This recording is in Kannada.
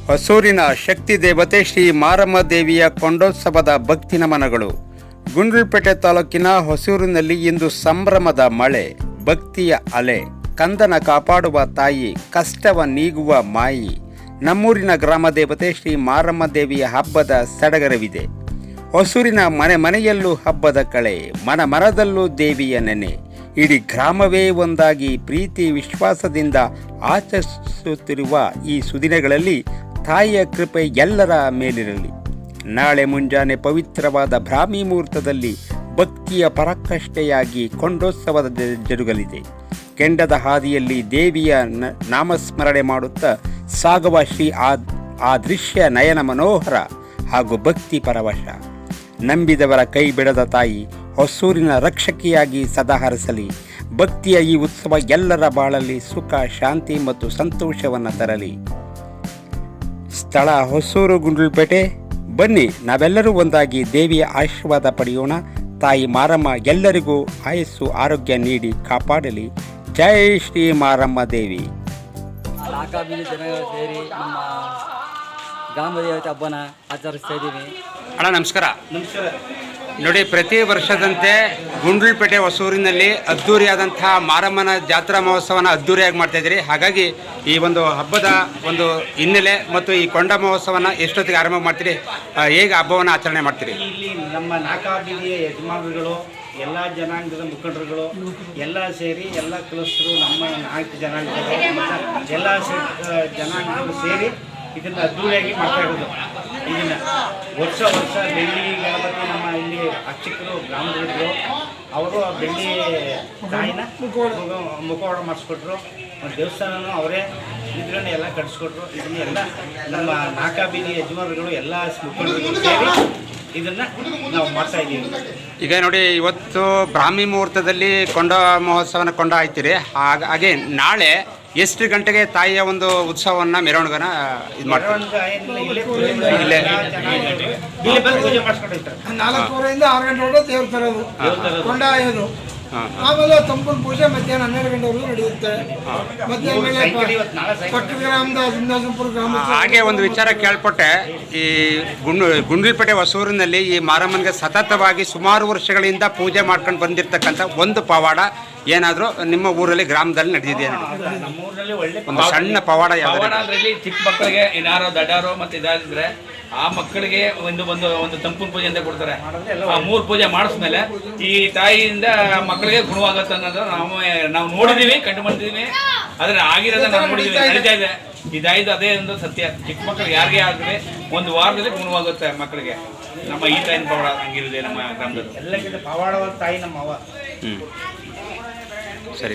ಹೊಸೂರಿನ ಶಕ್ತಿ ದೇವತೆ ಶ್ರೀ ಮಾರಮ್ಮ ದೇವಿಯ ಕೊಂಡೋತ್ಸವದ ಭಕ್ತಿ ನಮನಗಳು. ಗುಂಡ್ಲುಪೇಟೆ ತಾಲೂಕಿನ ಹೊಸೂರಿನಲ್ಲಿ ಇಂದು ಸಂಭ್ರಮದ ಮಳೆ, ಭಕ್ತಿಯ ಅಲೆ. ಕಂದನ ಕಾಪಾಡುವ ತಾಯಿ, ಕಷ್ಟವ ನೀಗುವ ಮಾಯಿ. ನಮ್ಮೂರಿನ ಗ್ರಾಮ ದೇವತೆ ಶ್ರೀ ಮಾರಮ್ಮ ದೇವಿಯ ಹಬ್ಬದ ಸಡಗರವಿದೆ. ಹೊಸೂರಿನ ಮನೆ ಮನೆಯಲ್ಲೂ ಹಬ್ಬದ ಕಳೆ, ಮನ ಮನದಲ್ಲೂ ದೇವಿಯ ನೆನೆ. ಇಡೀ ಗ್ರಾಮವೇ ಒಂದಾಗಿ ಪ್ರೀತಿ ವಿಶ್ವಾಸದಿಂದ ಆಚರಿಸುತ್ತಿರುವ ಈ ಸುದಿನಗಳಲ್ಲಿ ತಾಯಿಯ ಕೃಪೆ ಎಲ್ಲರ ಮೇಲಿರಲಿ. ನಾಳೆ ಮುಂಜಾನೆ ಪವಿತ್ರವಾದ ಬ್ರಾಹ್ಮಿ ಮುಹೂರ್ತದಲ್ಲಿ ಭಕ್ತಿಯ ಪರಾಕಾಷ್ಠೆಯಾಗಿ ಕೊಂಡೋತ್ಸವದ ಜರುಗಲಿದೆ. ಕೆಂಡದ ಹಾದಿಯಲ್ಲಿ ದೇವಿಯ ನಾಮಸ್ಮರಣೆ ಮಾಡುತ್ತಾ ಸಾಗುವ ಆ ದೃಶ್ಯ ನಯನ ಮನೋಹರ ಹಾಗೂ ಭಕ್ತಿ ಪರವಶ. ನಂಬಿದವರ ಕೈ ಬಿಡದ ತಾಯಿ ಹೊಸೂರಿನ ರಕ್ಷಕಿಯಾಗಿ ಸದಾ ಹರಸಲಿ. ಭಕ್ತಿಯ ಈ ಉತ್ಸವ ಎಲ್ಲರ ಬಾಳಲ್ಲಿ ಸುಖ, ಶಾಂತಿ ಮತ್ತು ಸಂತೋಷವನ್ನು ತರಲಿ. ಸ್ಥಳ ಹೊಸೂರು, ಗುಂಡ್ಲುಪೇಟೆ. ಬನ್ನಿ, ನಾವೆಲ್ಲರೂ ಒಂದಾಗಿ ದೇವಿಯ ಆಶೀರ್ವಾದ ಪಡೆಯೋಣ. ತಾಯಿ ಮಾರಮ್ಮ ಎಲ್ಲರಿಗೂ ಆಯಸ್ಸು ಆರೋಗ್ಯ ನೀಡಿ ಕಾಪಾಡಲಿ. ಜೈ ಶ್ರೀ ಮಾರಮ್ಮ ದೇವಿ. ನಾಲ್ಕಾಬೀದಿ ಜನಗಳು ಸೇರಿ ನಮ್ಮ ಗ್ರಾಮ ದೇವತೆ ಹಬ್ಬನ ಆಚರಿಸ್ತಾ ಇದ್ದೀವಿ. ಅಣ್ಣ ನಮಸ್ಕಾರ. ನೋಡಿ, ಪ್ರತಿ ವರ್ಷದಂತೆ ಗುಂಡ್ಲುಪೇಟೆ ಹೊಸೂರಿನಲ್ಲಿ ಅದ್ದೂರಿಯಾದಂತಹ ಮಾರಮ್ಮನ ಜಾತ್ರಾ ಮಹೋತ್ಸವನ ಅದ್ದೂರಿಯಾಗಿ ಮಾಡ್ತಾಯಿದ್ದೀರಿ. ಹಾಗಾಗಿ ಈ ಒಂದು ಹಬ್ಬದ ಒಂದು ಹಿನ್ನೆಲೆ ಮತ್ತು ಈ ಕೊಂಡ ಮಹೋತ್ಸವನ ಎಷ್ಟೊತ್ತಿಗೆ ಆರಂಭ ಮಾಡ್ತೀರಿ, ಹೇಗೆ ಹಬ್ಬವನ್ನು ಆಚರಣೆ ಮಾಡ್ತೀರಿ? ಇಲ್ಲಿ ನಮ್ಮ ನಾಲ್ಕಾಬೀದಿಯ ಯಜಮಾನರುಗಳು, ಎಲ್ಲ ಜನಾಂಗದ ಮುಖಂಡರುಗಳು ಎಲ್ಲ ಸೇರಿ, ಎಲ್ಲ ಕುಲಸ್ಥರು, ನಮ್ಮ 4 ಜನಾಂಗಗಳು ಎಲ್ಲ ಜನಾಂಗಗಳು ಸೇರಿ ಇದನ್ನು ಅದ್ದೂರಿಯಾಗಿ ಮಾಡ್ತಾ ಇರೋದು. ಇದನ್ನು ವರ್ಷ ಬೆಳ್ಳಿ ಗಣಪತಿ ನಮ್ಮ ಇಲ್ಲಿ ಅರ್ಚಕರು, ಗ್ರಾಮದವರು ಅವರು ಬೆಳ್ಳಿ ತಾಯಿನ ಮುಖವಾಡ ಮಾಡಿಸ್ಕೊಟ್ರು. ದೇವಸ್ಥಾನನೂ ಅವರೇ ಇದನ್ನು ಎಲ್ಲ ಕಟ್ಟಿಸ್ಕೊಟ್ರು. ಇದನ್ನೆಲ್ಲ ನಮ್ಮ ನಾಲ್ಕಾಬೀದಿ ಯಜಮಾನರುಗಳು ಎಲ್ಲ ಮುಖಂಡರುಗಳು ಸೇರಿ ಇದನ್ನು ನಾವು ಮಾಡ್ತಾ ಇದ್ದೀವಿ. ಈಗ ನೋಡಿ, ಇವತ್ತು ಬ್ರಾಹ್ಮಿ ಮುಹೂರ್ತದಲ್ಲಿ ಕೊಂಡ ಮಹೋತ್ಸವನ ಕೊಂಡ ಆಯ್ತೀರಿ. ಹಾಗೆ ನಾಳೆ ಎಷ್ಟು ಗಂಟೆಗೆ ತಾಯಿಯ ಒಂದು ಉತ್ಸವವನ್ನು ಮೆರವಣಿಗೆನ ಇದು ಮಾಡ್ತಾರೆ? ಇಲ್ಲೇ ಬಂದು ಪೂಜೆ ಮಾಡಿಸ್ಕೊಂಡಿರ್ತಾರೆ. 4:30 6 ಗಂಟೆ ದೇವ್ರ ತರೋದು, ಕೊಂಡ ಆಯೋದು, ಆಮೇಲೆ ತಂಪನ ಪೂಜೆ ಮಧ್ಯಾಹ್ನ 12 ಗಂಟೆವರೆಗೂ ನಡೆಯುತ್ತೆ. ಮಧ್ಯಾಹ್ನ ಪಕ್ಕ ಗ್ರಾಮದ ಲಿಂಗಾಸಂಪುರ ಗ್ರಾಮ. ಹಾಗೆ ಒಂದು ವಿಚಾರ ಕೇಳ್ಪಟ್ಟೆ, ಈ ಗುಂಡ್ಲುಪೇಟೆ ಹೊಸೂರಿನಲ್ಲಿ ಈ ಮಾರಮ್ಮನಿಗೆ ಸತತವಾಗಿ ಸುಮಾರು ವರ್ಷಗಳಿಂದ ಪೂಜೆ ಮಾಡ್ಕೊಂಡು ಬಂದಿರತಕ್ಕಂಥ ಒಂದು ಪವಾಡ ಏನಾದರೂ ನಿಮ್ಮ ಊರಲ್ಲಿ ಗ್ರಾಮದಲ್ಲಿ ನಡೆದಿದೆಯಾ? ನಮ್ಮೂರಲ್ಲಿ ಒಳ್ಳೆ ಒಂದು ಸಣ್ಣ ಪವಾಡ ಅದರಲ್ಲಿ ಚಿಕ್ಕ ಮಕ್ಕಳಿಗೆ ಏನಾರೋ ದಡ್ಡಾರೋ ಮತ್ತೆ ಇದಾದ್ರೆ ಆ ಮಕ್ಕಳಿಗೆ ಒಂದು ತಂಪು ಪೂಜೆ ಅಂತ ಕೊಡ್ತಾರೆ. ಆ 3 ಪೂಜೆ ಮಾಡಿಸ್ಮೇಲೆ ಈ ತಾಯಿಯಿಂದ ಮಕ್ಕಳಿಗೆ ಗುಣವಾಗತ್ತೆ ಅನ್ನೋದು ನಾವು ನೋಡಿದೀವಿ, ಕಂಡು ಬಂದಿದ್ದೀವಿ. ಆದ್ರೆ ಆಗಿರೋದ ನಾವು ನೋಡಿದೀವಿ, ನಡೀತಾ ಇದೆ. ಇದಾಯ್ತು, ಅದೇ ಒಂದು ಸತ್ಯ. ಚಿಕ್ಕ ಮಕ್ಕಳು ಯಾರಿಗೆ ಆದ್ರೆ 1 ವಾರದಲ್ಲಿ ಗುಣವಾಗುತ್ತೆ ಮಕ್ಕಳಿಗೆ. ನಮ್ಮ ಈ ತಾಯಿನ ಪವಾಡ ಹಂಗಿರುತ್ತೆ ನಮ್ಮ ಗ್ರಾಮದಲ್ಲಿ. ಎಲ್ಲಕ್ಕಿಂತ ಪವಾಡವಾದ ತಾಯಿ ನಮ್ಮ ಅವ್ವ. ಸರಿ.